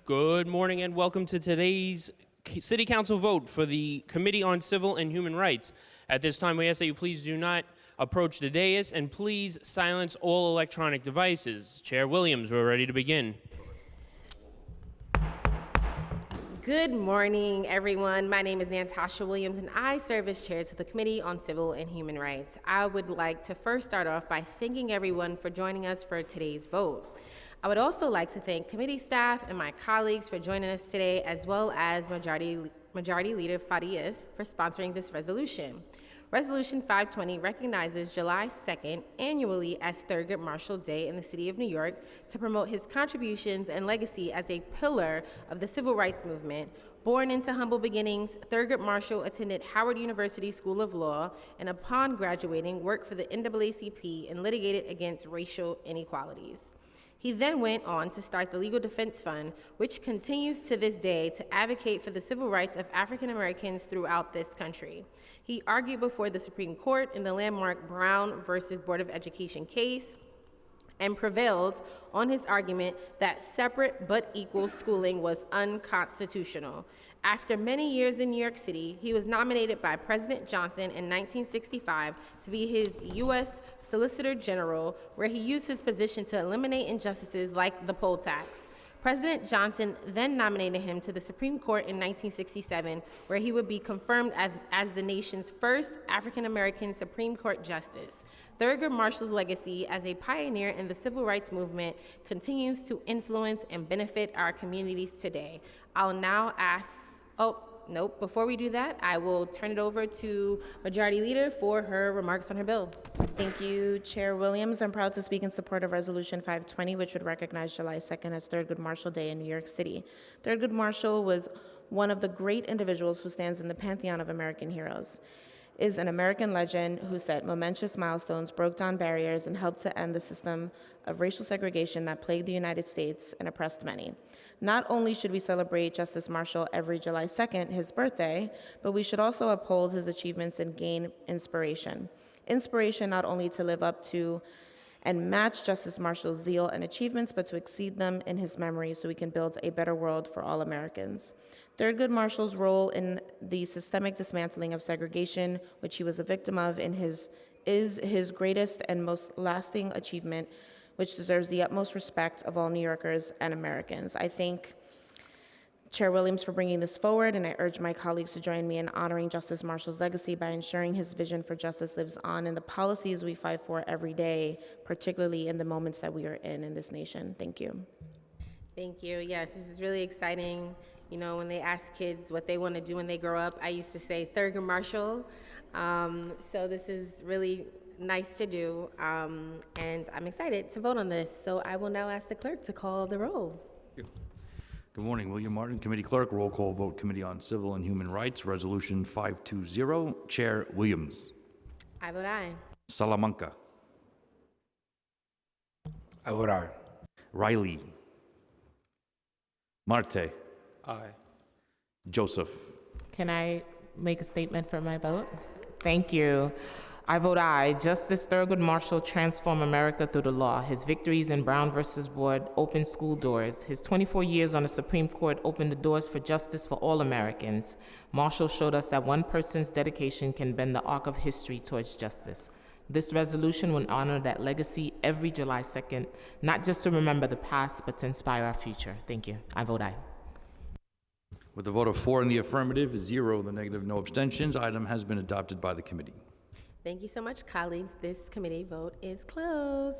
Good morning and welcome to today's City Council vote for the Committee on Civil and Human Rights. At this time, we ask that you please do not approach the dais and please silence all electronic devices. Chair Williams, we're ready to begin. Good morning, everyone. My name is Natasha Williams, and I serve as chair to the Committee on Civil and Human Rights. I would like to first start off by thanking everyone for joining us for today's vote. I would also like to thank committee staff and my colleagues for joining us today, as well as Majority Leader Farias for sponsoring this resolution. Resolution 520 recognizes July 2nd annually as Thurgood Marshall Day in the city of New York to promote his contributions and legacy as a pillar of the civil rights movement. Born into humble beginnings, Thurgood Marshall attended Howard University School of Law and upon graduating worked for the NAACP and litigated against racial inequalities. He then went on to start the Legal Defense Fund, which continues to this day to advocate for the civil rights of African Americans throughout this country. He argued before the Supreme Court in the landmark Brown versus Board of Education case and prevailed on his argument that separate but equal schooling was unconstitutional. After many years in New York City, he was nominated by President Johnson in 1965 to be his U.S. Solicitor General, where he used his position to eliminate injustices like the poll tax. President Johnson then nominated him to the Supreme Court in 1967, where he would be confirmed as the nation's first African-American Supreme Court justice. Thurgood Marshall's legacy as a pioneer in the civil rights movement continues to influence and benefit our communities today. I'll now before we do that, I will turn it over to Majority Leader for her remarks on her bill. Thank you, Chair Williams. I'm proud to speak in support of Resolution 520, which would recognize July 2nd as Thurgood Marshall Day in New York City. Thurgood Marshall was one of the great individuals who stands in the pantheon of American heroes, is an American legend who set momentous milestones, broke down barriers, and helped to end the system of racial segregation that plagued the United States and oppressed many. Not only should we celebrate Justice Marshall every July 2nd, his birthday, but we should also uphold his achievements and gain inspiration. Inspiration not only to live up to and match Justice Marshall's zeal and achievements, but to exceed them in his memory so we can build a better world for all Americans. Thurgood Marshall's role in the systemic dismantling of segregation, which he was a victim of, is his greatest and most lasting achievement, which deserves the utmost respect of all New Yorkers and Americans. I thank Chair Williams for bringing this forward, and I urge my colleagues to join me in honoring Justice Marshall's legacy by ensuring his vision for justice lives on in the policies we fight for every day, particularly in the moments that we are in this nation. Thank you. Thank you. Yes, this is really exciting. You know, when they ask kids what they want to do when they grow up, I used to say Thurgood Marshall. So this is really nice to do, and I'm excited to vote on this. So I will now ask the clerk to call the roll. Good morning, William Martin, Committee Clerk. Roll call vote, Committee on Civil and Human Rights, Resolution 520. Chair Williams. I vote aye. Salamanca. I vote aye. Riley. Marte. Aye. Joseph. Can I make a statement for my vote? Thank you. I vote aye. Justice Thurgood Marshall transformed America through the law. His victories in Brown versus Board opened school doors. His 24 years on the Supreme Court opened the doors for justice for all Americans. Marshall showed us that one person's dedication can bend the arc of history towards justice. This resolution will honor that legacy every July 2nd, not just to remember the past, but to inspire our future. Thank you. I vote aye. With a vote of 4 in the affirmative, 0 in the negative, no abstentions, item has been adopted by the committee. Thank you so much, colleagues. This committee vote is closed.